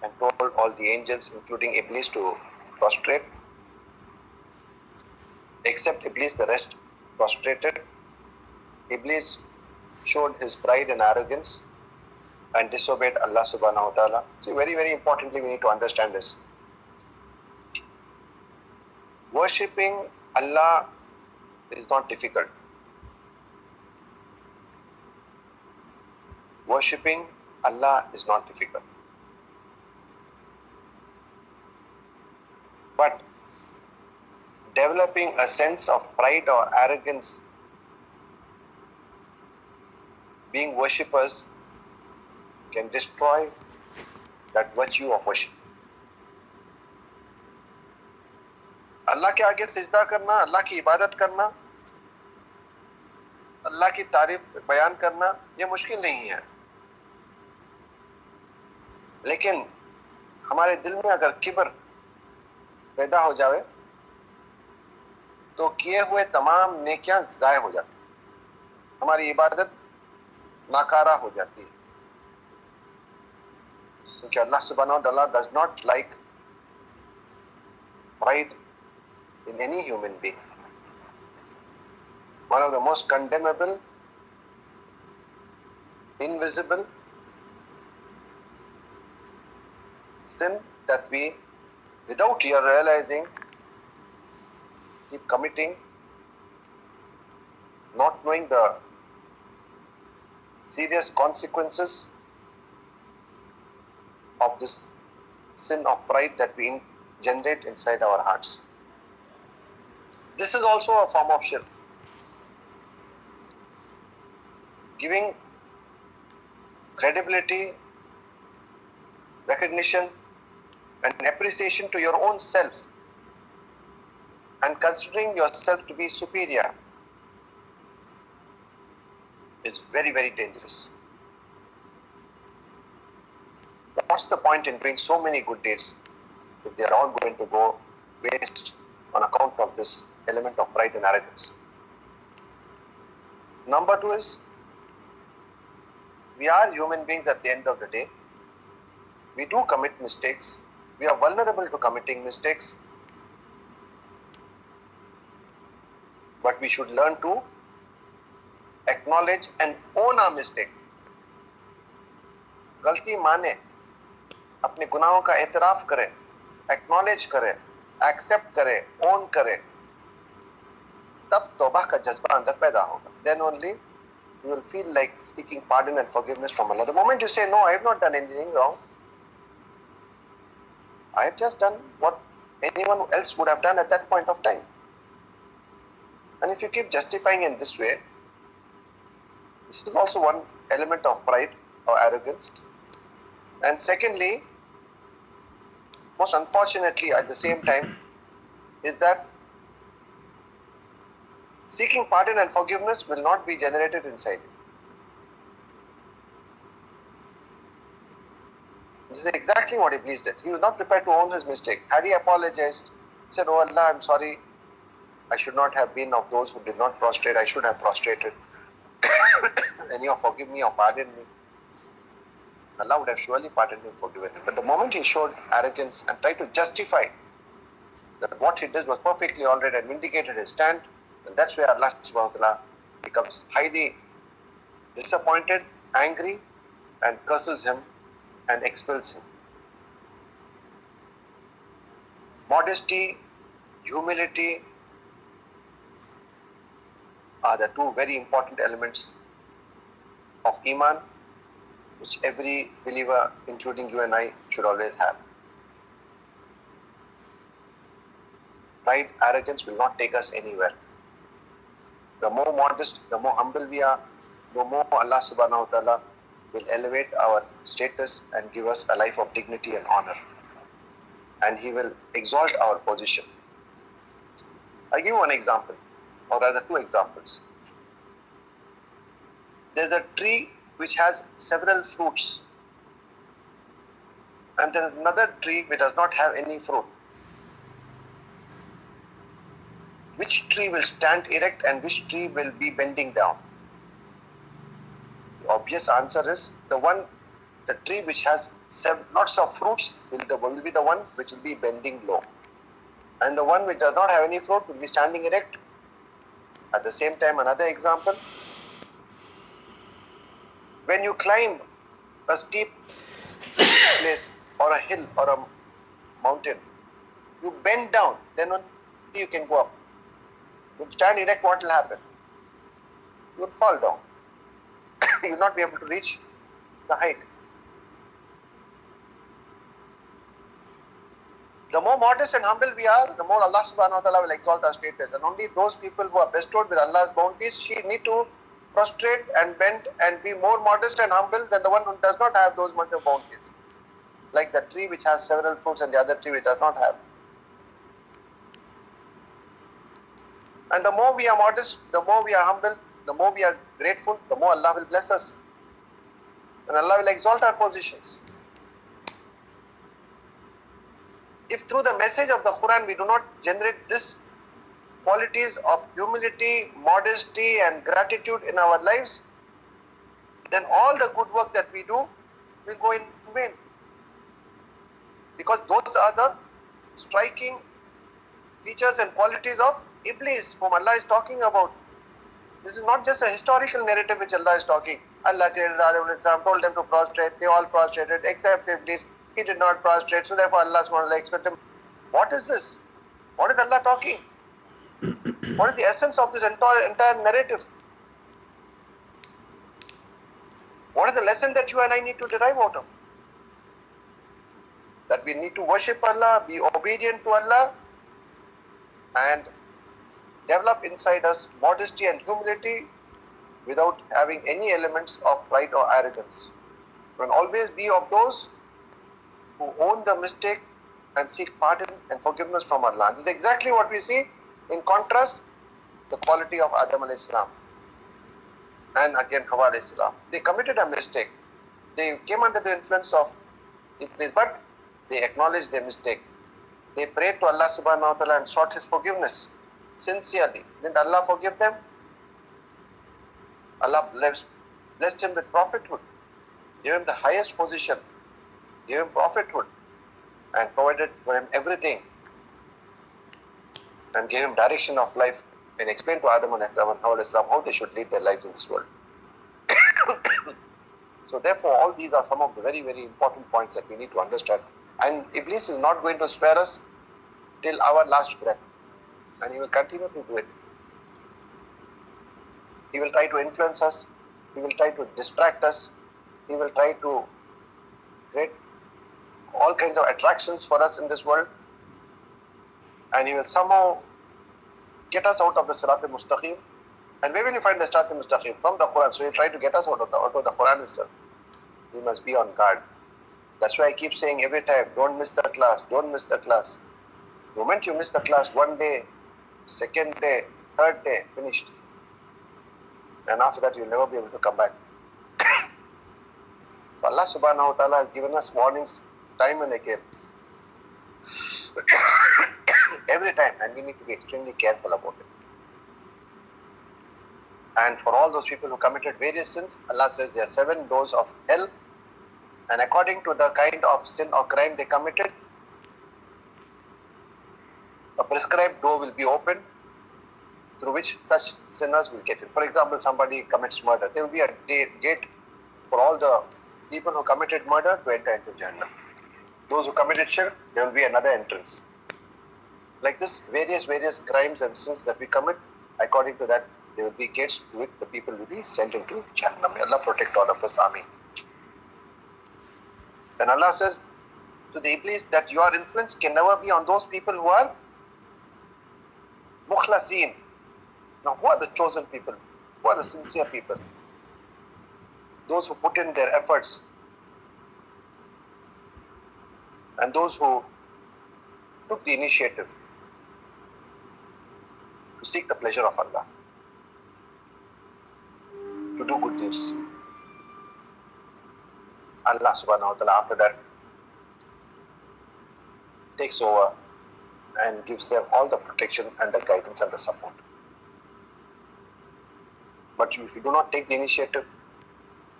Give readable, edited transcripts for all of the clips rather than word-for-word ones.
and told all the angels, including Iblis, to prostrate. Except Iblis, the rest prostrated. Iblis showed his pride and arrogance and disobeyed Allah subhanahu wa ta'ala. See, very, very importantly, we need to understand this. Worshipping Allah is not difficult. Worshipping Allah is not difficult. But developing a sense of pride or arrogance, being worshippers, can destroy that virtue of worship. अल्लाह के आगे सिजदा करना, अल्लाह की इबादत करना, अल्लाह की तारीफ बयान करना, ये मुश्किल नहीं है। लेकिन हमारे दिल में अगर किब्र पैदा हो जाए तो किए हुए तमाम नेकियां ज़ाय हो जाती, हमारी इबादत नाकारा हो जाती है, क्योंकि अल्लाह सुब्हानहू व तआला does not like pride in any human being. One of the most condemnable, invisible sin that we, without your realizing, keep committing, not knowing the serious consequences of this sin of pride that we generate inside our hearts. This is also a form of shirk. Giving credibility, recognition, and appreciation to your own self and considering yourself to be superior is very, very dangerous. What's the point in doing so many good deeds if they are all going to go waste on account of this element of pride and arrogance? Number two is, we are human beings at the end of the day. We do commit mistakes. We are vulnerable to committing mistakes. But we should learn to acknowledge and own our mistake. गलती माने, अपने गुनाहों का एतराफ करे, acknowledge करे, accept करे, own करे, तब तौबा का जज्बा अंदर पैदा होगा. Then only you will feel like seeking pardon and forgiveness from Allah. The moment you say, no, I have not done anything wrong, I have just done what anyone else would have done at that point of time. And if you keep justifying in this way, this is also one element of pride or arrogance. And secondly, most unfortunately at the same time, is that seeking pardon and forgiveness will not be generated inside you. This is exactly what Iblis did. He was not prepared to own his mistake. Had he apologized, said, oh Allah, I'm sorry, I should not have been of those who did not prostrate, I should have prostrated. And you forgive me or pardon me. Allah would have surely pardoned him, forgiven him. But the moment he showed arrogance and tried to justify that what he did was perfectly alright and vindicated his stand, and that's where Allah subhanahu wa ta'ala becomes highly disappointed, angry, and curses him and expels him. Modesty, humility are the two very important elements of Iman, which every believer, including you and I, should always have. Pride, arrogance will not take us anywhere. The more modest, the more humble we are, the more Allah subhanahu wa ta'ala will elevate our status and give us a life of dignity and honor. And He will exalt our position. I'll give you one example, or rather two examples. There's a tree which has several fruits, and there is another tree which does not have any fruit. Which tree will stand erect and which tree will be bending down? The obvious answer is the tree which has lots of fruits will be the one which will be bending low. And the one which does not have any fruit will be standing erect. At the same time, another example, when you climb a steep place or a hill or a mountain, you bend down, then only you can go up. You stand erect, what will happen? You will fall down. You will not be able to reach the height. The more modest and humble we are, the more Allah subhanahu wa ta'ala will exalt our status. And only those people who are bestowed with Allah's bounties, she need to prostrate and bend and be more modest and humble than the one who does not have those much of bounties. Like the tree which has several fruits and the other tree which does not have. And the more we are modest, the more we are humble, the more we are grateful, the more Allah will bless us. And Allah will exalt our positions. If through the message of the Quran we do not generate these qualities of humility, modesty and gratitude in our lives, then all the good work that we do will go in vain. Because those are the striking features and qualities of Iblis, whom Allah is talking about. This is not just a historical narrative which Allah is talking. Allah created Adam and Islam, told them to prostrate, they all prostrated except Iblis. He did not prostrate, so therefore Allah subhanahu wa ta'ala expected him. What is this? What is Allah talking? What is the essence of this entire narrative? What is the lesson that you and I need to derive out of? That we need to worship Allah, be obedient to Allah, and develop inside us modesty and humility without having any elements of pride or arrogance. We will always be of those who own the mistake and seek pardon and forgiveness from Allah. This is exactly what we see in contrast the quality of Adam alayhi salam and again Hawa alayhi salam. They committed a mistake. They came under the influence of Iblis, but they acknowledged their mistake. They prayed to Allah subhanahu wa ta'ala and sought His forgiveness sincerely. Didn't Allah forgive them? Allah blessed him with prophethood, gave him the highest position, gave him prophethood and provided for him everything and gave him direction of life and explained to Adam and Hawa how they should lead their lives in this world. So therefore all these are some of the very, very important points that we need to understand. And Iblis is not going to spare us till our last breath, and he will continue to do it. He will try to influence us, he will try to distract us, he will try to create all kinds of attractions for us in this world, and he will somehow get us out of the Sirat al-Mustaqim. And where will you find the Sirat al-Mustaqim? From the Quran. So he will try to get us out of the Quran itself. We must be on guard. That's why I keep saying every time, don't miss the class, don't miss the class. The moment you miss the class, one day, second day, third day, finished. And after that, you'll never be able to come back. So Allah subhanahu wa ta'ala has given us warnings time and again. Every time, and we need to be extremely careful about it. And for all those people who committed various sins, Allah says there are 7 doors of hell, and according to the kind of sin or crime they committed, a prescribed door will be opened through which such sinners will get in. For example, somebody commits murder. There will be a gate for all the people who committed murder to enter into Jannah. Those who committed shirk, there will be another entrance. Like this, various crimes and sins that we commit, according to that, there will be gates through which the people will be sent into Jannah. May Allah protect all of us. Ameen. And Allah says to the Iblis that your influence can never be on those people who are mukhlasin. Now, who are the chosen people? Who are the sincere people? Those who put in their efforts and those who took the initiative to seek the pleasure of Allah, to do good deeds. Allah subhanahu wa ta'ala after that takes over and gives them all the protection and the guidance and the support. But if you do not take the initiative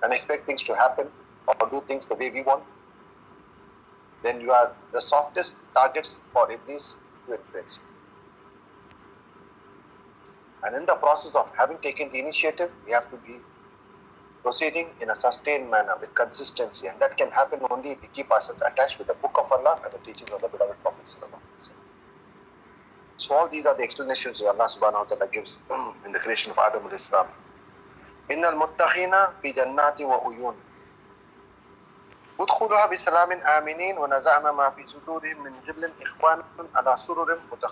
and expect things to happen or do things the way we want, then you are the softest targets for Iblis to influence you. And in the process of having taken the initiative, we have to be proceeding in a sustained manner with consistency, and that can happen only if we keep ourselves attached with the Book of Allah and the teachings of the beloved Prophet Sallallahu Alaihi Wasallam. So all these are the explanations that Allah Subhanahu wa Ta'ala gives in the creation of Adam alayhi salam. إن المتقين في جنات وعيون ادخلوها بسلام آمنين ونزعنا ما في صدورهم من غل إخوانا على سرر متقابلين